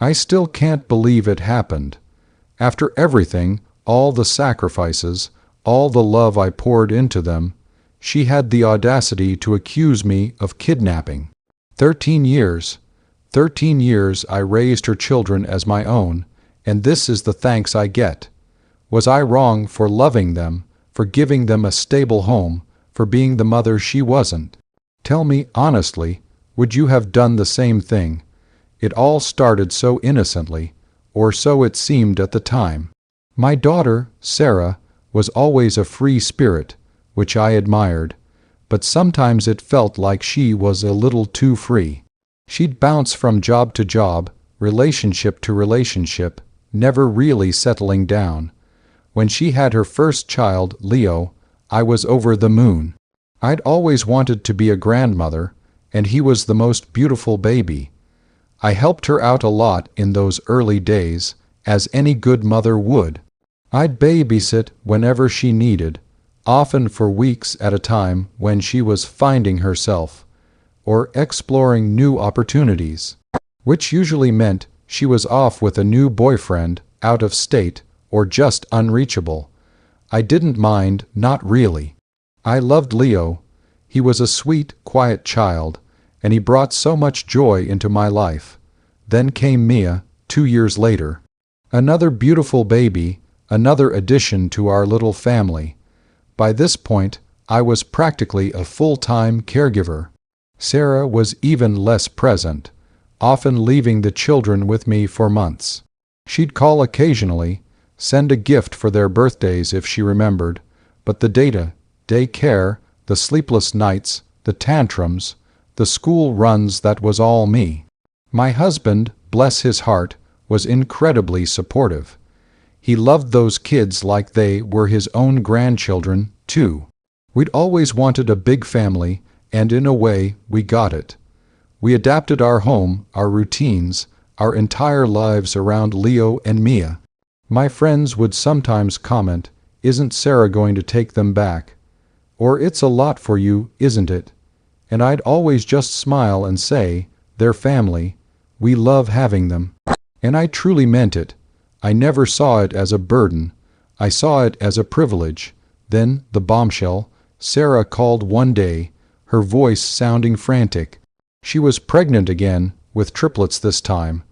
I still can't believe it happened. After everything, all the sacrifices, all the love I poured into them, she had the audacity to accuse me of kidnapping. 13 years. 13 years I raised her children as my own, and this is the thanks I get. Was I wrong for loving them, for giving them a stable home, for being the mother she wasn't? Tell me honestly, would you have done the same thing? It all started so innocently, or so it seemed at the time. My daughter, Sarah, was always a free spirit, which I admired, but sometimes it felt like she was a little too free. She'd bounce from job to job, relationship to relationship, never really settling down. When she had her first child, Leo, I was over the moon. I'd always wanted to be a grandmother, and he was the most beautiful baby. I helped her out a lot in those early days, as any good mother would. I'd babysit whenever she needed, often for weeks at a time when she was finding herself, or exploring new opportunities, which usually meant she was off with a new boyfriend, out of state, or just unreachable. I didn't mind, not really. I loved Leo. He was a sweet, quiet child, and he brought so much joy into my life. Then came Mia, 2 years later. Another beautiful baby, another addition to our little family. By this point, I was practically a full-time caregiver. Sarah was even less present, often leaving the children with me for months. She'd call occasionally, send a gift for their birthdays if she remembered, but the day care, the sleepless nights, the tantrums, the school runs, that was all me. My husband, bless his heart, was incredibly supportive. He loved those kids like they were his own grandchildren, too. We'd always wanted a big family, and in a way, we got it. We adapted our home, our routines, our entire lives around Leo and Mia. My friends would sometimes comment, "Isn't Sarah going to take them back?" Or, "It's a lot for you, isn't it?" And I'd always just smile and say, "They're family. We love having them." And I truly meant it. I never saw it as a burden. I saw it as a privilege. Then, the bombshell, Sarah called one day, her voice sounding frantic. She was pregnant again, with triplets this time.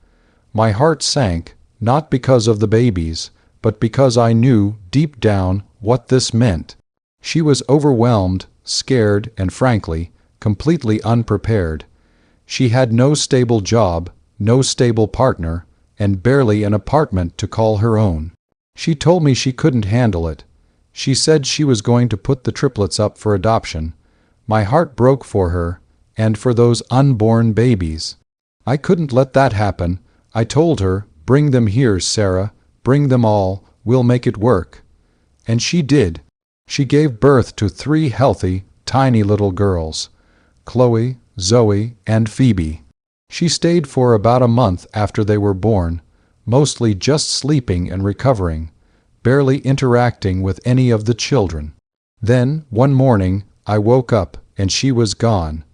My heart sank, not because of the babies, but because I knew, deep down, what this meant. She was overwhelmed, scared, and frankly, completely unprepared. She had no stable job, no stable partner, and barely an apartment to call her own. She told me she couldn't handle it. She said she was going to put the triplets up for adoption. My heart broke for her, and for those unborn babies. I couldn't let that happen. I told her, "Bring them here, Sarah. Bring them all. We'll make it work." And she did. She gave birth to 3 healthy, tiny little girls, Chloe, Zoe, and Phoebe. She stayed for about a month after they were born, mostly just sleeping and recovering, barely interacting with any of the children. Then, one morning, I woke up and she was gone.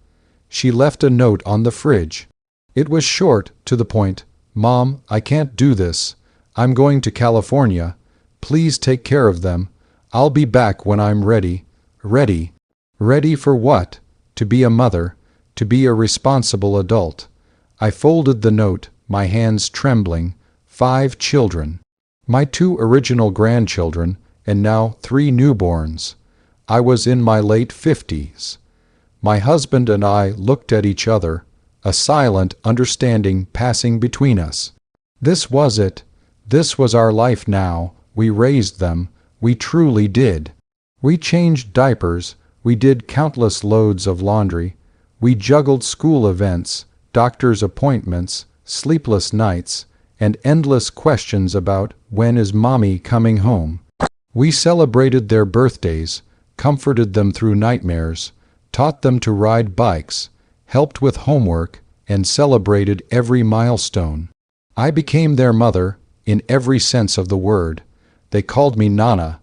She left a note on the fridge. It was short, to the point. "Mom, I can't do this. I'm going to California. Please take care of them. I'll be back when I'm ready." Ready? Ready for what? To be a mother, to be a responsible adult. I folded the note, my hands trembling. 5 children. My 2 original grandchildren, and now 3 newborns. I was in my late 50s. My husband and I looked at each other, a silent understanding passing between us. This was it. This was our life now. We raised them. We truly did. We changed diapers. We did countless loads of laundry. We juggled school events, doctor's appointments, sleepless nights, and endless questions about when is mommy coming home. We celebrated their birthdays, comforted them through nightmares, taught them to ride bikes, helped with homework, and celebrated every milestone. I became their mother, in every sense of the word. They called me Nana,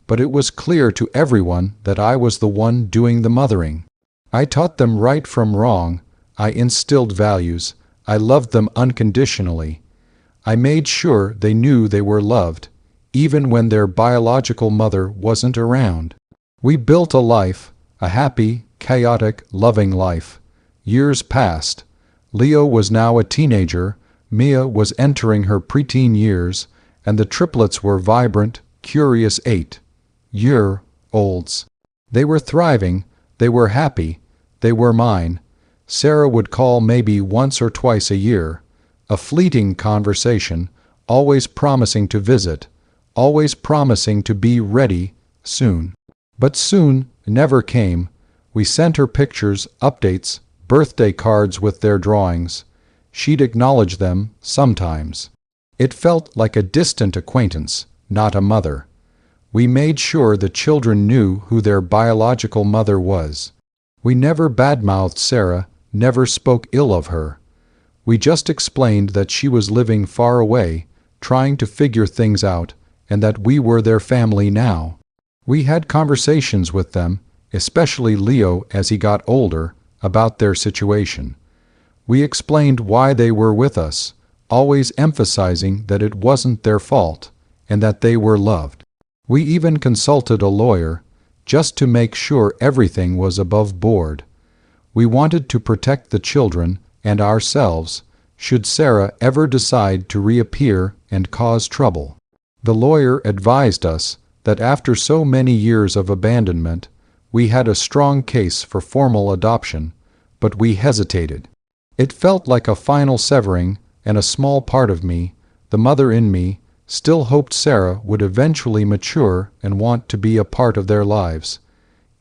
but it was clear to everyone that I was the one doing the mothering. I taught them right from wrong. I instilled values. I loved them unconditionally. I made sure they knew they were loved, even when their biological mother wasn't around. We built a life, a happy, chaotic, loving life. Years passed. Leo was now a teenager, Mia was entering her preteen years, and the triplets were vibrant, curious 8-year-olds. They were thriving, they were happy, they were mine. Sarah would call maybe once or twice a year, a fleeting conversation, always promising to visit, always promising to be ready soon. But soon never came. We sent her pictures, updates, birthday cards with their drawings. She'd acknowledge them sometimes. It felt like a distant acquaintance, not a mother. We made sure the children knew who their biological mother was. We never badmouthed Sarah, never spoke ill of her. We just explained that she was living far away, trying to figure things out, and that we were their family now. We had conversations with them, especially Leo as he got older, about their situation. We explained why they were with us, always emphasizing that it wasn't their fault, and that they were loved. We even consulted a lawyer, just to make sure everything was above board. We wanted to protect the children and ourselves, should Sarah ever decide to reappear and cause trouble. The lawyer advised us that after so many years of abandonment, we had a strong case for formal adoption, but we hesitated. It felt like a final severing, and a small part of me, the mother in me, still hoped Sarah would eventually mature and want to be a part of their lives.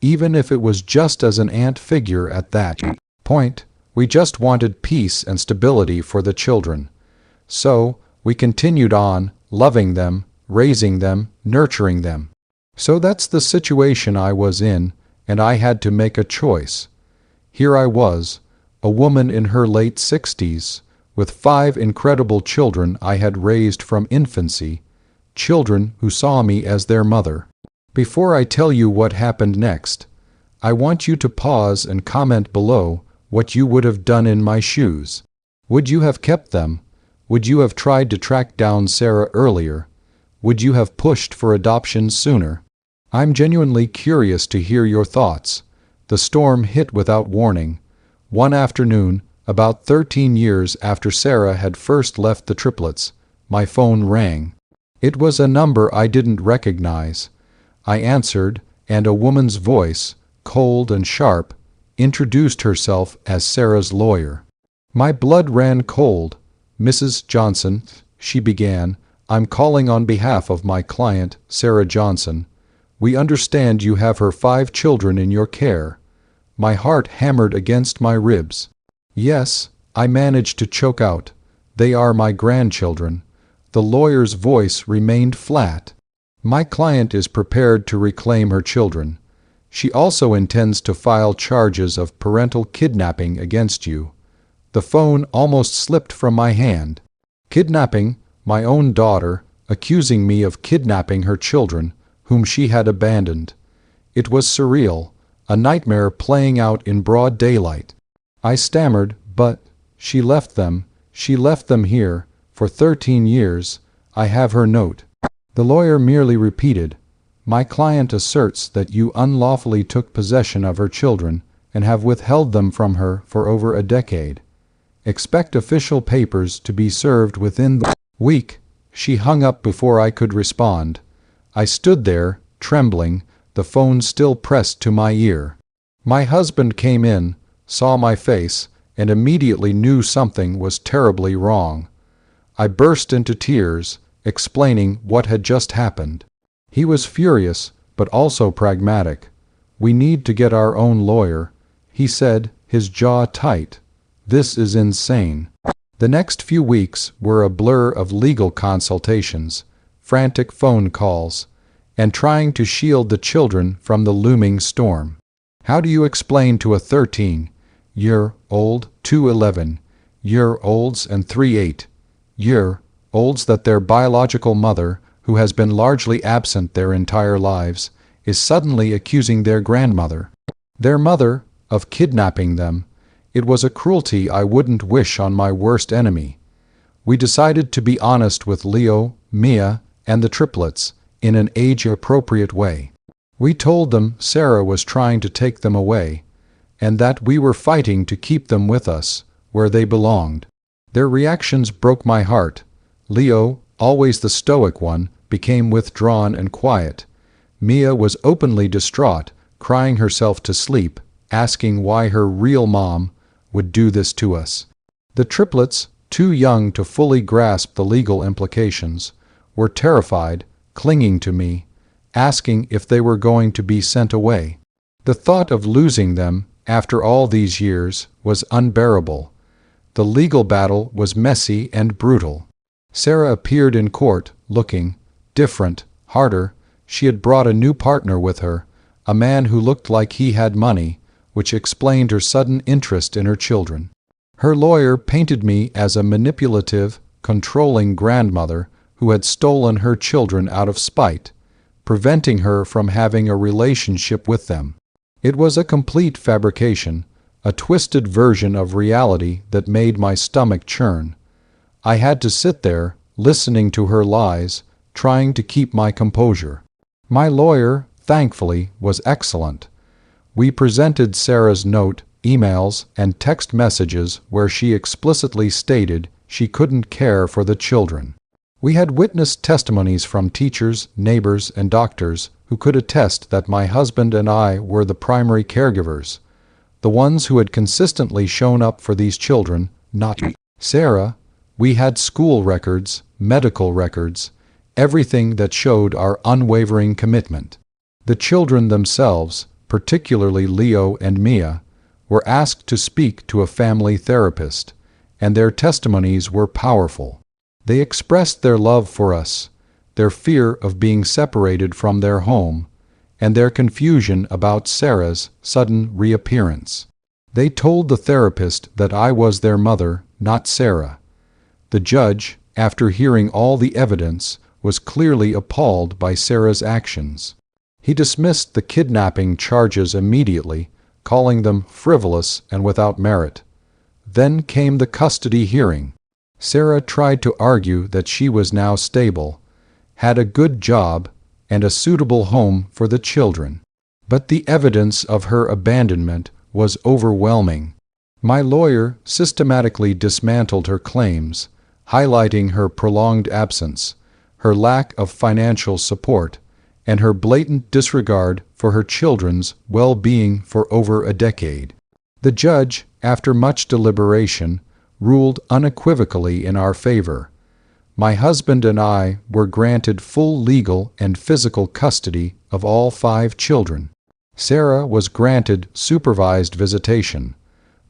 Even if it was just as an aunt figure at that point, we just wanted peace and stability for the children. So, we continued on, loving them, raising them, nurturing them. So that's the situation I was in, and I had to make a choice. Here I was, a woman in her late 60s, with 5 incredible children I had raised from infancy, children who saw me as their mother. Before I tell you what happened next, I want you to pause and comment below what you would have done in my shoes. Would you have kept them? Would you have tried to track down Sarah earlier? Would you have pushed for adoption sooner? I'm genuinely curious to hear your thoughts. The storm hit without warning. One afternoon, about 13 years after Sarah had first left the triplets, my phone rang. It was a number I didn't recognize. I answered, and a woman's voice, cold and sharp, introduced herself as Sarah's lawyer. My blood ran cold. "Mrs. Johnson," she began, "I'm calling on behalf of my client, Sarah Johnson. We understand you have her 5 children in your care." My heart hammered against my ribs. "Yes," I managed to choke out. "They are my grandchildren." The lawyer's voice remained flat. "My client is prepared to reclaim her children. She also intends to file charges of parental kidnapping against you." The phone almost slipped from my hand. Kidnapping, my own daughter, accusing me of kidnapping her children, whom she had abandoned. It was surreal, a nightmare playing out in broad daylight. I stammered, "But she left them here, for 13 years, I have her note." The lawyer merely repeated, "My client asserts that you unlawfully took possession of her children and have withheld them from her for over a decade. Expect official papers to be served within the week." She hung up before I could respond. I stood there, trembling, the phone still pressed to my ear. My husband came in, saw my face, and immediately knew something was terribly wrong. I burst into tears, explaining what had just happened. He was furious, but also pragmatic. "We need to get our own lawyer," he said, his jaw tight. "This is insane." The next few weeks were a blur of legal consultations, frantic phone calls, and trying to shield the children from the looming storm. How do you explain to a 13-year-old, 2 11-year-olds, and 3 8-year-olds that their biological mother, who has been largely absent their entire lives, is suddenly accusing their grandmother, their mother, of kidnapping them? It was a cruelty I wouldn't wish on my worst enemy. We decided to be honest with Leo, Mia, and the triplets in an age-appropriate way. We told them Sarah was trying to take them away, and that we were fighting to keep them with us, where they belonged. Their reactions broke my heart. Leo, always the stoic one, became withdrawn and quiet. Mia was openly distraught, crying herself to sleep, asking why her real mom would do this to us. The triplets, too young to fully grasp the legal implications, were terrified, clinging to me, asking if they were going to be sent away. The thought of losing them, after all these years, was unbearable. The legal battle was messy and brutal. Sarah appeared in court, looking different, harder. She had brought a new partner with her, a man who looked like he had money, which explained her sudden interest in her children. Her lawyer painted me as a manipulative, controlling grandmother who had stolen her children out of spite, preventing her from having a relationship with them. It was a complete fabrication, a twisted version of reality that made my stomach churn. I had to sit there, listening to her lies, trying to keep my composure. My lawyer, thankfully, was excellent. We presented Sarah's note, emails, and text messages where she explicitly stated she couldn't care for the children. We had witnessed testimonies from teachers, neighbors, and doctors who could attest that my husband and I were the primary caregivers, the ones who had consistently shown up for these children, not Sarah. We had school records, medical records, everything that showed our unwavering commitment. The children themselves, particularly Leo and Mia, were asked to speak to a family therapist, and their testimonies were powerful. They expressed their love for us, their fear of being separated from their home, and their confusion about Sarah's sudden reappearance. They told the therapist that I was their mother, not Sarah. The judge, after hearing all the evidence, was clearly appalled by Sarah's actions. He dismissed the kidnapping charges immediately, calling them frivolous and without merit. Then came the custody hearing. Sarah tried to argue that she was now stable, had a good job, and a suitable home for the children. But the evidence of her abandonment was overwhelming. My lawyer systematically dismantled her claims, highlighting her prolonged absence, her lack of financial support, and her blatant disregard for her children's well-being for over a decade. The judge, after much deliberation, ruled unequivocally in our favor. My husband and I were granted full legal and physical custody of all 5 children. Sarah was granted supervised visitation,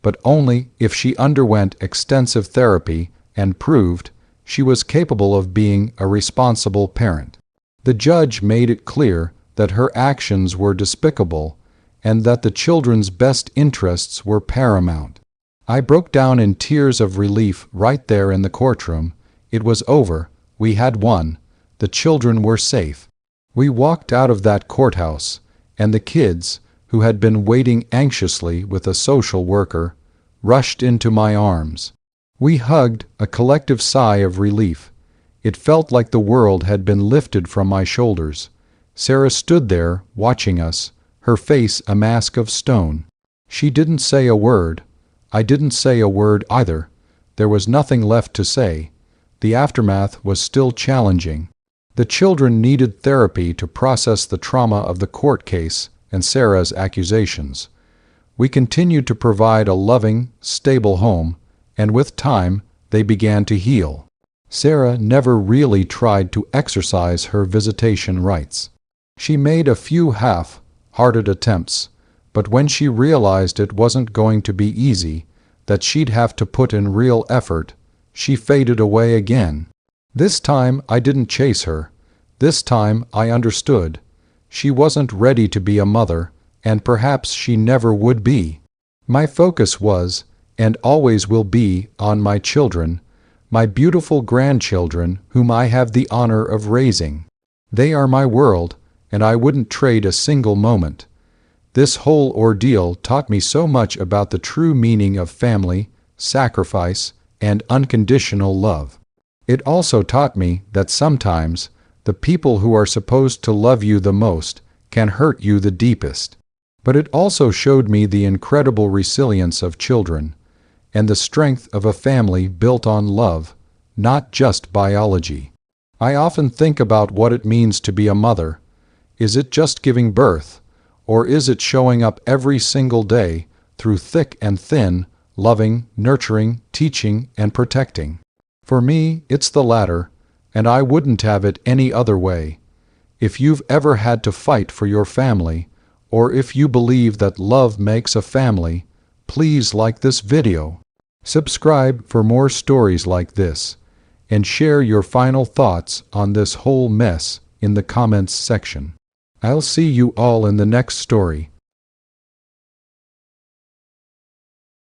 but only if she underwent extensive therapy and proved she was capable of being a responsible parent. The judge made it clear that her actions were despicable and that the children's best interests were paramount. I broke down in tears of relief right there in the courtroom. It was over. We had won. The children were safe. We walked out of that courthouse, and the kids, who had been waiting anxiously with a social worker, rushed into my arms. We hugged, a collective sigh of relief. It felt like the world had been lifted from my shoulders. Sarah stood there, watching us, her face a mask of stone. She didn't say a word. I didn't say a word either. There was nothing left to say. The aftermath was still challenging. The children needed therapy to process the trauma of the court case and Sarah's accusations. We continued to provide a loving, stable home, and with time, they began to heal. Sarah never really tried to exercise her visitation rights. She made a few half-hearted attempts, but when she realized it wasn't going to be easy, that she'd have to put in real effort, she faded away again. This time I didn't chase her. This time I understood. She wasn't ready to be a mother, and perhaps she never would be. My focus was, and always will be, on my children, my beautiful grandchildren whom I have the honor of raising. They are my world, and I wouldn't trade a single moment. This whole ordeal taught me so much about the true meaning of family, sacrifice, and unconditional love. It also taught me that sometimes the people who are supposed to love you the most can hurt you the deepest. But it also showed me the incredible resilience of children and the strength of a family built on love, not just biology. I often think about what it means to be a mother. Is it just giving birth, or is it showing up every single day through thick and thin, loving, nurturing, teaching, and protecting? For me, it's the latter, and I wouldn't have it any other way. If you've ever had to fight for your family, or if you believe that love makes a family, please like this video. Subscribe for more stories like this, and share your final thoughts on this whole mess in the comments section. I'll see you all in the next story.